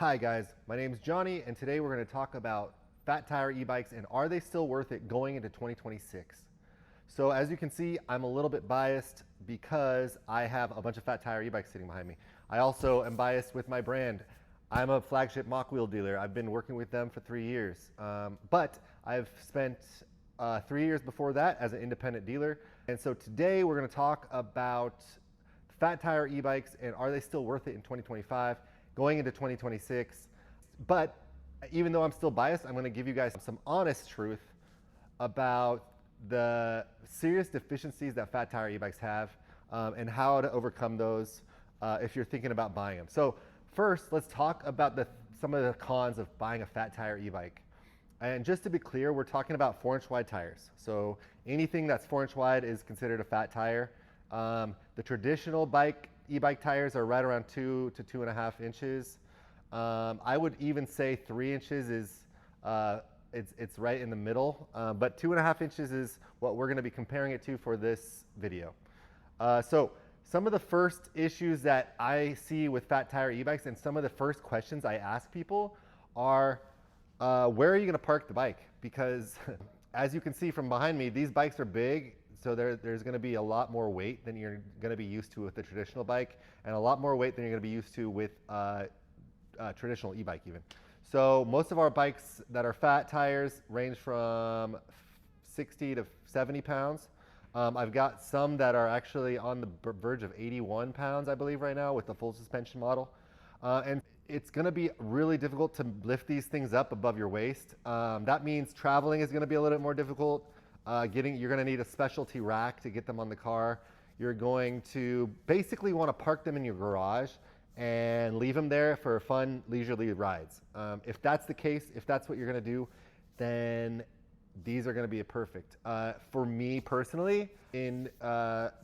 Hi guys, my name is Johnny and today we're going to talk about fat tire e-bikes and are they still worth it going into 2026. So as you can see, I'm a little bit biased because I have a bunch of fat tire e-bikes sitting behind me. I also am biased with my brand. I'm a flagship Mokwheel dealer. I've been working with them for 3 years, but I've spent 3 years before that as an independent dealer. And so today we're going to talk about fat tire e-bikes and are they still worth it in 2025? Going into 2026. But even though I'm still biased, I'm going to give you guys some honest truth about the serious deficiencies that fat tire e-bikes have and how to overcome those if you're thinking about buying them. So first, let's talk about some of the cons of buying a fat tire e-bike. And just to be clear, we're talking about 4-inch wide tires. So anything that's 4-inch wide is considered a fat tire. The traditional e-bike tires are right around 2 to 2.5 inches. I would even say 3 inches is it's right in the middle, but 2.5 inches is what we're going to be comparing it to for this video. So some of the first issues that I see with fat tire e-bikes and some of the first questions I ask people are, where are you going to park the bike? Because as you can see from behind me, these bikes are big. So there's going to be a lot more weight than you're going to be used to with the traditional bike, and a lot more weight than you're going to be used to with traditional e-bike even. So most of our bikes that are fat tires range from 60 to 70 pounds. I've got some that are actually on the verge of 81 pounds, I believe, right now with the full suspension model. And it's going to be really difficult to lift these things up above your waist. That means traveling is going to be a little bit more difficult. You're going to need a specialty rack to get them on the car. You're going to basically want to park them in your garage and leave them there for fun, leisurely rides. If that's the case, if that's what you're going to do, then these are going to be perfect. For me personally, in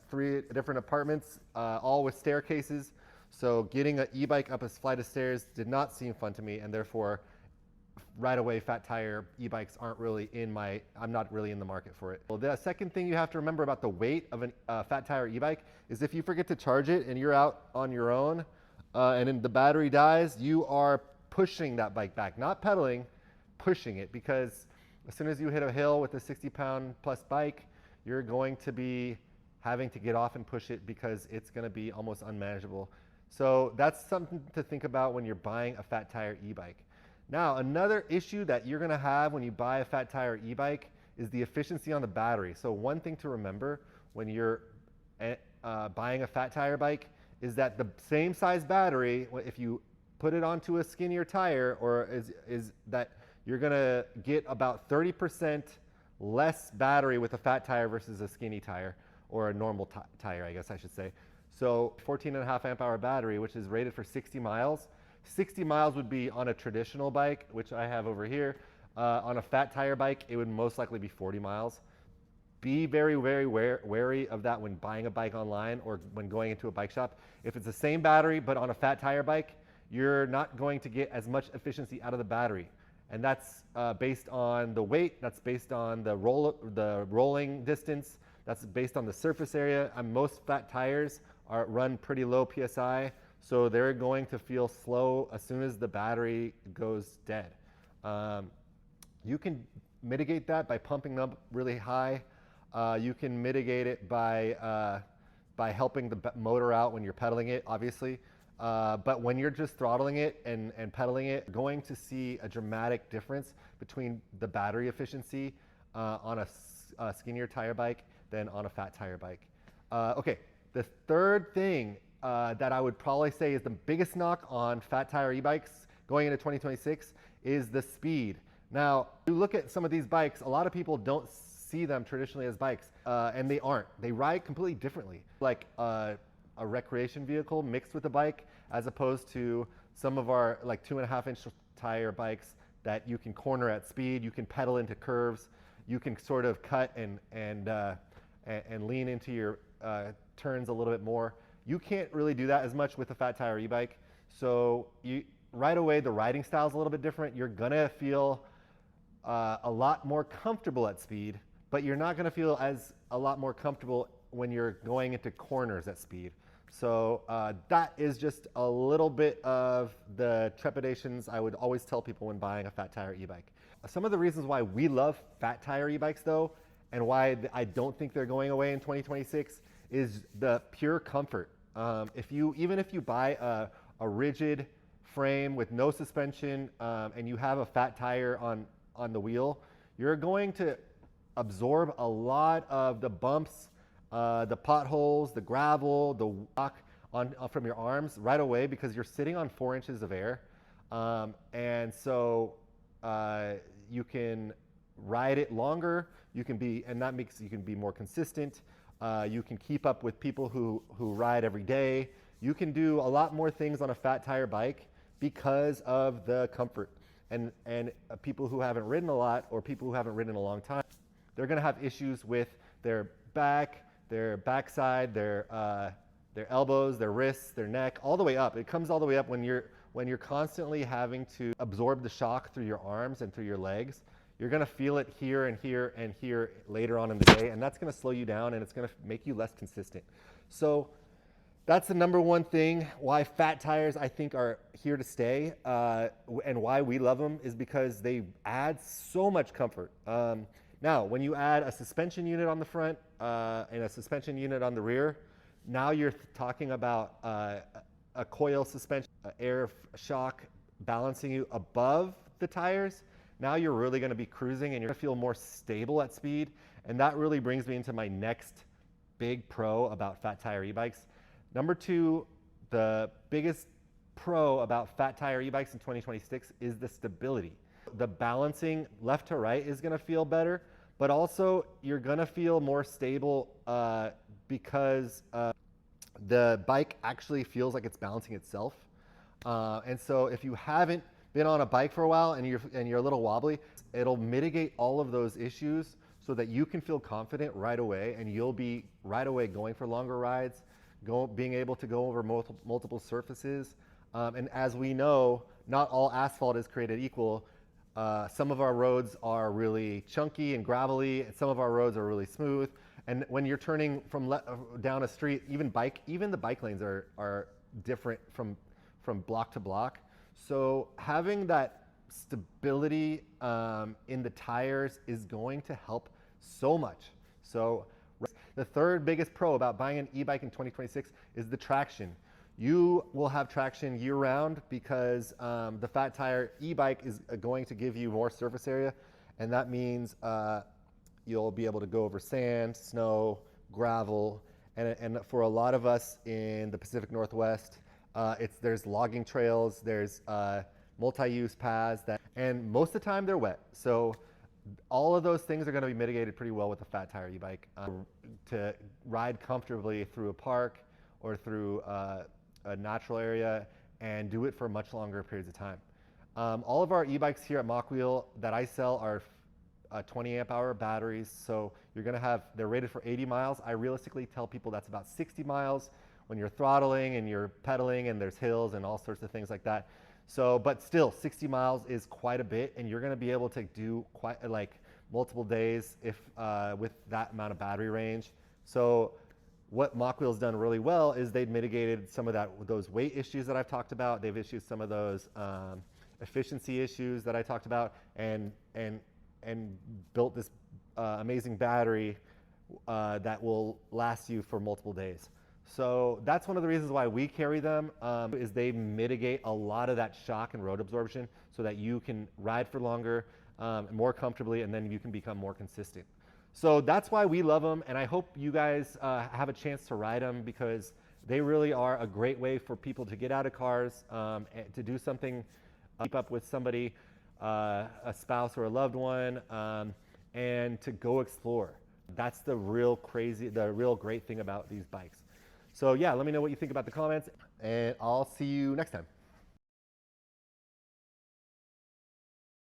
3 different apartments, all with staircases, so getting an e-bike up a flight of stairs did not seem fun to me, and therefore right away, fat tire e-bikes aren't really I'm not really in the market for it. Well, the second thing you have to remember about the weight of a fat tire e-bike is if you forget to charge it and you're out on your own and then the battery dies, you are pushing that bike back, not pedaling, pushing it, because as soon as you hit a hill with a 60-pound plus bike, you're going to be having to get off and push it because it's going to be almost unmanageable. So that's something to think about when you're buying a fat tire e-bike. Now, another issue that you're going to have when you buy a fat tire e-bike is the efficiency on the battery. So one thing to remember when you're buying a fat tire bike is that the same size battery, if you put it onto a skinnier tire, is that you're going to get about 30% less battery with a fat tire versus a skinny tire, or a normal tire, I guess I should say. So 14.5 amp hour battery, which is rated for 60 miles. 60 miles would be on a traditional bike, which I have over here. On a fat tire bike, it would most likely be 40 miles. Be very, very wary of that when buying a bike online or when going into a bike shop. If it's the same battery but on a fat tire bike, you're not going to get as much efficiency out of the battery. And that's based on the weight, that's based on the rolling distance, that's based on the surface area. Most fat tires run pretty low PSI. So they're going to feel slow as soon as the battery goes dead. You can mitigate that by pumping them up really high. You can mitigate it by helping the motor out when you're pedaling it, obviously. But when you're just throttling it and pedaling it, you're going to see a dramatic difference between the battery efficiency on a skinnier tire bike than on a fat tire bike. Okay, the third thing that I would probably say is the biggest knock on fat tire e-bikes going into 2026 is the speed. Now, you look at some of these bikes, a lot of people don't see them traditionally as bikes, and they aren't. They ride completely differently, like a recreation vehicle mixed with a bike, as opposed to some of our like 2.5-inch tire bikes that you can corner at speed, you can pedal into curves, you can sort of cut and lean into your turns a little bit more. You can't really do that as much with a fat tire e-bike. So right away, the riding style is a little bit different. You're gonna feel a lot more comfortable at speed, but you're not gonna feel a lot more comfortable when you're going into corners at speed. So that is just a little bit of the trepidations I would always tell people when buying a fat tire e-bike. Some of the reasons why we love fat tire e-bikes though, and why I don't think they're going away in 2026 is the pure comfort. Even if you buy a rigid frame with no suspension and you have a fat tire on the wheel, you're going to absorb a lot of the bumps, the potholes, the gravel, the rock from your arms right away because you're sitting on 4 inches of air. And so you can ride it longer, and that makes you can be more consistent. You can keep up with people who ride every day. You can do a lot more things on a fat tire bike because of the comfort. And people who haven't ridden a lot or people who haven't ridden in a long time, they're going to have issues with their back, their backside, their elbows, their wrists, their neck, all the way up. It comes all the way up when you're constantly having to absorb the shock through your arms and through your legs. You're going to feel it here and here and here later on in the day, and that's going to slow you down and it's going to make you less consistent. So that's the number one thing why fat tires I think are here to stay, and why we love them is because they add so much comfort. Now, when you add a suspension unit on the front and a suspension unit on the rear, now you're talking about a coil suspension, air shock balancing you above the tires. Now you're really going to be cruising and you're going to feel more stable at speed. And that really brings me into my next big pro about fat tire e-bikes. Number two, the biggest pro about fat tire e-bikes in 2026 is the stability. The balancing left to right is going to feel better, but also you're going to feel more stable because the bike actually feels like it's balancing itself. And so if you haven't been on a bike for a while and you're a little wobbly, it'll mitigate all of those issues so that you can feel confident right away, and you'll be right away going for longer rides, being able to go over multiple surfaces. And as we know, not all asphalt is created equal. Some of our roads are really chunky and gravelly, and some of our roads are really smooth. And when you're turning down a street, even the bike lanes are different from block to block. So having that stability in the tires is going to help so much. So the third biggest pro about buying an e-bike in 2026 is the traction. You will have traction year round because the fat tire e-bike is going to give you more surface area, and that means you'll be able to go over sand, snow, gravel, and for a lot of us in the Pacific Northwest, there's logging trails, there's multi-use paths, and most of the time they're wet. So all of those things are going to be mitigated pretty well with a fat tire e-bike to ride comfortably through a park or through a natural area and do it for much longer periods of time. All of our e-bikes here at Mokwheel that I sell are 20 amp hour batteries. So they're rated for 80 miles. I realistically tell people that's about 60 miles when you're throttling and you're pedaling and there's hills and all sorts of things like that. So, but still 60 miles is quite a bit, and you're going to be able to do quite multiple days with that amount of battery range. So what Mokwheel's done really well is they've mitigated some of those weight issues that I've talked about. They've issued some of those efficiency issues that I talked about, and built this amazing battery that will last you for multiple days. So that's one of the reasons why we carry them, is they mitigate a lot of that shock and road absorption so that you can ride for longer, more comfortably, and then you can become more consistent. So that's why we love them, and I hope you guys have a chance to ride them, because they really are a great way for people to get out of cars, to do something, keep up with somebody, a spouse or a loved one, and to go explore. That's the real great thing about these bikes. So yeah, let me know what you think about the comments, and I'll see you next time.